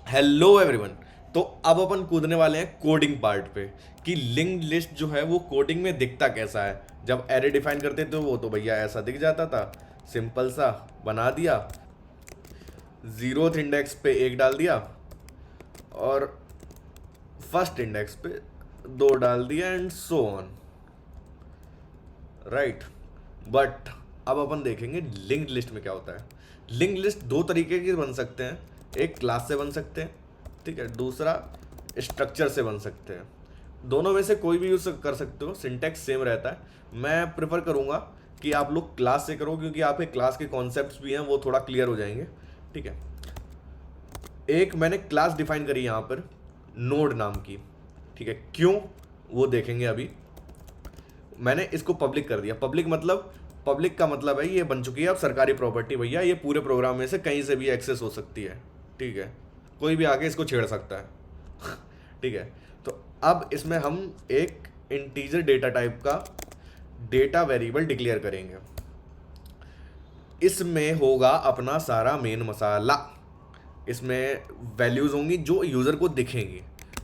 Hello everyone. तो अब अपन कूदने वाले हैं कोडिंग पार्ट पे कि लिंक्ड लिस्ट जो है वो कोडिंग में दिखता कैसा है। जब एरे डिफाइन करते थे वो तो भैया ऐसा दिख जाता था, सिंपल सा बना दिया, जीरोथ इंडेक्स पे एक डाल दिया और फर्स्ट इंडेक्स पे दो डाल दिया and so on, right. But अब अपन देखेंगे लिंक्ड लिस्ट में क्या होता है। लिंक्ड लिस्ट दो तरीके के बन सकते हैं, एक क्लास से बन सकते हैं, ठीक है, दूसरा स्ट्रक्चर से बन सकते हैं। दोनों में से कोई भी यूज कर सकते हो, सिंटैक्स सेम रहता है। मैं प्रेफर करूंगा कि आप लोग क्लास से करो क्योंकि आपके क्लास के कॉन्सेप्ट्स भी हैं वो थोड़ा क्लियर हो जाएंगे, ठीक है। एक मैंने क्लास डिफाइन करी यहाँ पर नोड नाम की, ठीक है। क्यों, वो देखेंगे अभी। मैंने इसको पब्लिक कर दिया। पब्लिक मतलब, पब्लिक का मतलब है ये बन चुकी है अब सरकारी प्रॉपर्टी भैया, ये पूरे प्रोग्राम में से कहीं से भी एक्सेस हो सकती है, ठीक है। कोई भी आके इसको छेड़ सकता है ठीक है। तो अब इसमें हम एक इंटीजर डेटा टाइप का डेटा वेरिएबल डिक्लेयर करेंगे। इसमें होगा अपना सारा मेन मसाला। इसमें वैल्यूज होंगी जो यूज़र को दिखेंगी,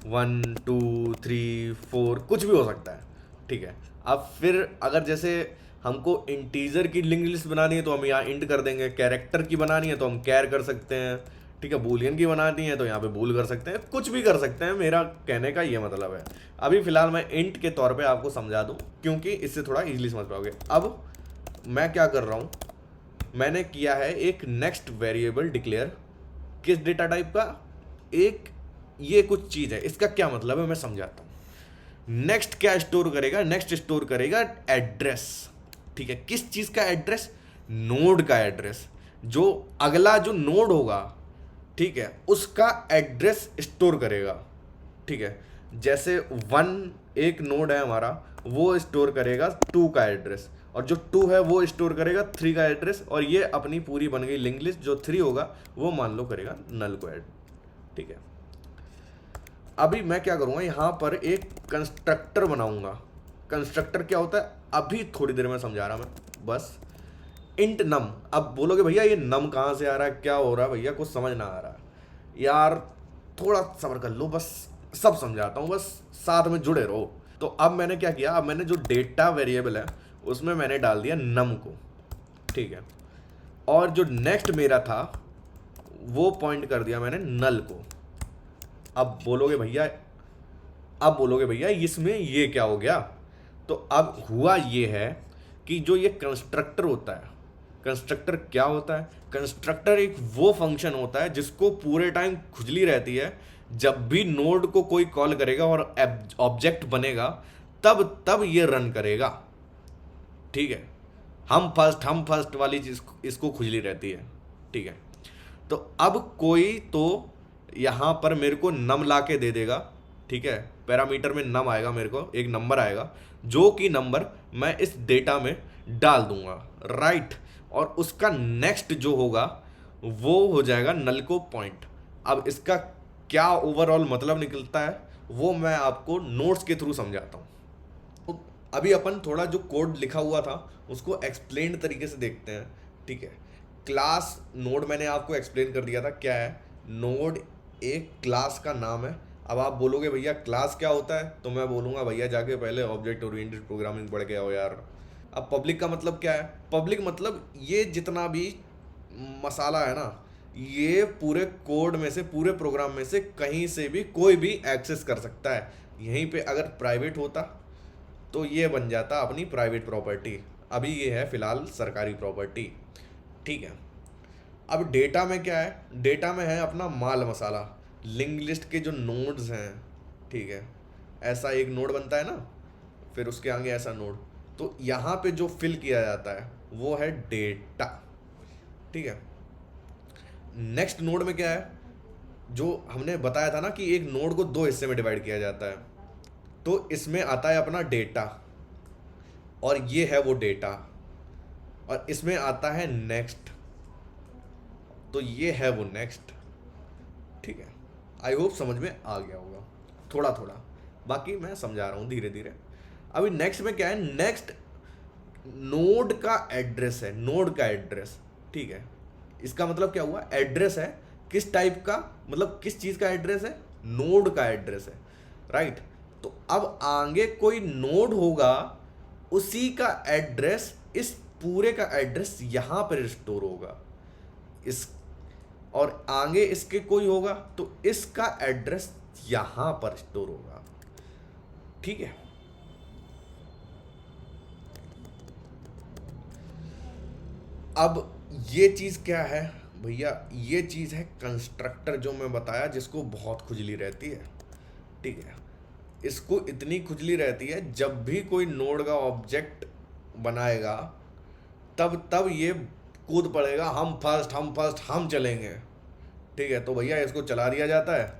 1 2 3 4 कुछ भी हो सकता है, ठीक है। अब फिर अगर जैसे हमको इंटीजर की लिंक लिस्ट बनानी है तो हम यहाँ इंट कर देंगे, कैरेक्टर की बनानी है तो हम कैर कर सकते हैं, ठीक है, बूलियन की बनानी है तो यहाँ पे बूल कर सकते हैं, कुछ भी कर सकते हैं। मेरा कहने का ये मतलब है। अभी फिलहाल मैं इंट के तौर पे आपको समझा दूँ क्योंकि इससे थोड़ा इजीली समझ पाओगे। अब मैं क्या कर रहा हूँ, मैंने किया है एक नेक्स्ट वेरिएबल डिक्लेयर। किस डेटा टाइप का, एक ये कुछ चीज़ है, इसका क्या मतलब है मैं समझाता हूँ। नेक्स्ट क्या स्टोर करेगा, नेक्स्ट स्टोर करेगा एड्रेस, ठीक है। किस चीज़ का एड्रेस, नोड का एड्रेस। जो अगला जो नोड होगा, ठीक है, उसका एड्रेस स्टोर करेगा, ठीक है। जैसे 1 एक नोड है हमारा, वो स्टोर करेगा 2 का एड्रेस, और जो 2 है वो स्टोर करेगा 3 का एड्रेस, और ये अपनी पूरी बन गई लिंक लिस्ट। जो 3 होगा वो मान लो करेगा नल को ऐड, ठीक है। अभी मैं क्या करूँगा, यहाँ पर एक कंस्ट्रक्टर बनाऊंगा। कंस्ट्रक्टर क्या होता है अभी थोड़ी देर में समझा रहा मैं, बस। इंट नम। अब बोलोगे भैया ये नम कहाँ से आ रहा है, क्या हो रहा है भैया, कुछ समझ ना आ रहा है यार, थोड़ा सब्र कर लो, बस सब समझाता हूँ, बस साथ में जुड़े रहो। तो अब मैंने क्या किया, अब मैंने जो डेटा वेरिएबल है उसमें मैंने डाल दिया नम को, ठीक है। और जो नेक्स्ट मेरा था वो पॉइंट कर दिया मैंने नल को। अब बोलोगे भैया, अब बोलोगे भैया इसमें ये क्या हो गया। तो अब हुआ ये है कि जो ये कंस्ट्रक्टर होता है, कंस्ट्रक्टर क्या होता है, कंस्ट्रक्टर एक वो फंक्शन होता है जिसको पूरे टाइम खुजली रहती है। जब भी नोड को कोई कॉल करेगा और ऑब्जेक्ट बनेगा, तब तब ये रन करेगा, ठीक है। हम फर्स्ट वाली चीज इसको खुजली रहती है, ठीक है। तो अब कोई तो यहाँ पर मेरे को नम ला के दे देगा, ठीक है। पैरामीटर में नम आएगा, मेरे को एक नंबर आएगा जो कि नंबर मैं इस डेटा में डाल दूंगा, राइट। और उसका नेक्स्ट जो होगा वो हो जाएगा नल को पॉइंट। अब इसका क्या ओवरऑल मतलब निकलता है वो मैं आपको नोट्स के थ्रू समझाता हूँ। तो अभी अपन थोड़ा जो कोड लिखा हुआ था उसको एक्सप्लेन तरीके से देखते हैं, ठीक है। क्लास नोड मैंने आपको एक्सप्लेन कर दिया था क्या है। नोड एक क्लास का नाम है। अब आप बोलोगे भैया क्लास क्या होता है, तो मैं बोलूँगा भैया जाके पहले ऑब्जेक्ट ओरिएंटेड प्रोग्रामिंग पढ़ के आओ यार। अब पब्लिक का मतलब क्या है, पब्लिक मतलब ये जितना भी मसाला है ना, ये पूरे कोड में से, पूरे प्रोग्राम में से कहीं से भी कोई भी एक्सेस कर सकता है। यहीं पे अगर प्राइवेट होता तो ये बन जाता अपनी प्राइवेट प्रॉपर्टी। अभी ये है फिलहाल सरकारी प्रॉपर्टी, ठीक है। अब डेटा में क्या है, डेटा में है अपना माल मसाला, लिंक लिस्ट के जो नोड्स हैं, ठीक है। ऐसा एक नोड बनता है ना, फिर उसके आगे ऐसा नोड, तो यहाँ पे जो फिल किया जाता है वो है डेटा, ठीक है। नेक्स्ट नोड में क्या है, जो हमने बताया था ना कि एक नोड को दो हिस्से में डिवाइड किया जाता है, तो इसमें आता है अपना डेटा, और ये है वो डेटा, और इसमें आता है नेक्स्ट, तो ये है वो नेक्स्ट, ठीक है। आई होप समझ में आ गया होगा थोड़ा थोड़ा, बाकी मैं समझा रहा हूँ धीरे धीरे। अभी नेक्स्ट में क्या है, नेक्स्ट नोड का एड्रेस है, नोड का एड्रेस, ठीक है। इसका मतलब क्या हुआ, एड्रेस है किस टाइप का, मतलब किस चीज़ का एड्रेस है, नोड का एड्रेस है, राइट। तो अब आगे कोई नोड होगा, उसी का एड्रेस, इस पूरे का एड्रेस यहां पर स्टोर होगा, इस, और आगे इसके कोई होगा तो इसका एड्रेस यहां पर स्टोर होगा, ठीक है। अब ये चीज क्या है भैया, ये चीज है कंस्ट्रक्टर जो मैं बताया, जिसको बहुत खुजली रहती है, ठीक है। इसको इतनी खुजली रहती है, जब भी कोई नोड का ऑब्जेक्ट बनाएगा तब तब ये कूद पड़ेगा, हम फर्स्ट हम फर्स्ट हम चलेंगे, ठीक है। तो भैया इसको चला दिया जाता है,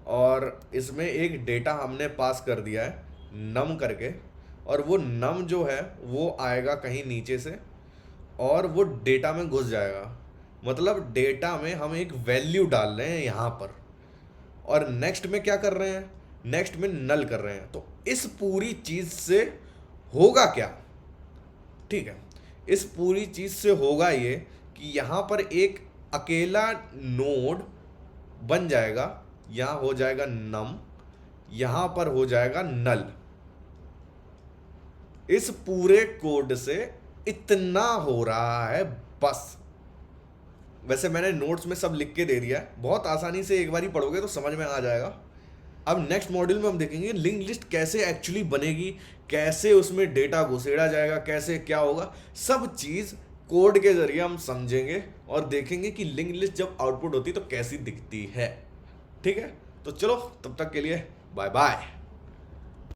और इसमें एक डेटा हमने पास कर दिया है नम करके, और वो नम जो है वो आएगा कहीं नीचे से, और वो डेटा में घुस जाएगा। मतलब डेटा में हम एक वैल्यू डाल रहे हैं यहाँ पर, और नेक्स्ट में क्या कर रहे हैं, नेक्स्ट में नल कर रहे हैं। तो इस पूरी चीज से होगा क्या, ठीक है, इस पूरी चीज से होगा ये कि यहां पर एक अकेला नोड बन जाएगा, यहां हो जाएगा नम, यहां पर हो जाएगा नल। इस पूरे कोड से इतना हो रहा है बस। वैसे मैंने नोट्स में सब लिख के दे दिया है, बहुत आसानी से एक बार ही पढ़ोगे तो समझ में आ जाएगा। अब नेक्स्ट मॉड्यूल में हम देखेंगे लिंक लिस्ट कैसे एक्चुअली बनेगी, कैसे उसमें डेटा घुसेड़ा जाएगा, कैसे क्या होगा, सब चीज़ कोड के जरिए हम समझेंगे और देखेंगे कि लिंक लिस्ट जब आउटपुट होती है तो कैसी दिखती है, ठीक है। तो चलो तब तक के लिए बाय बाय।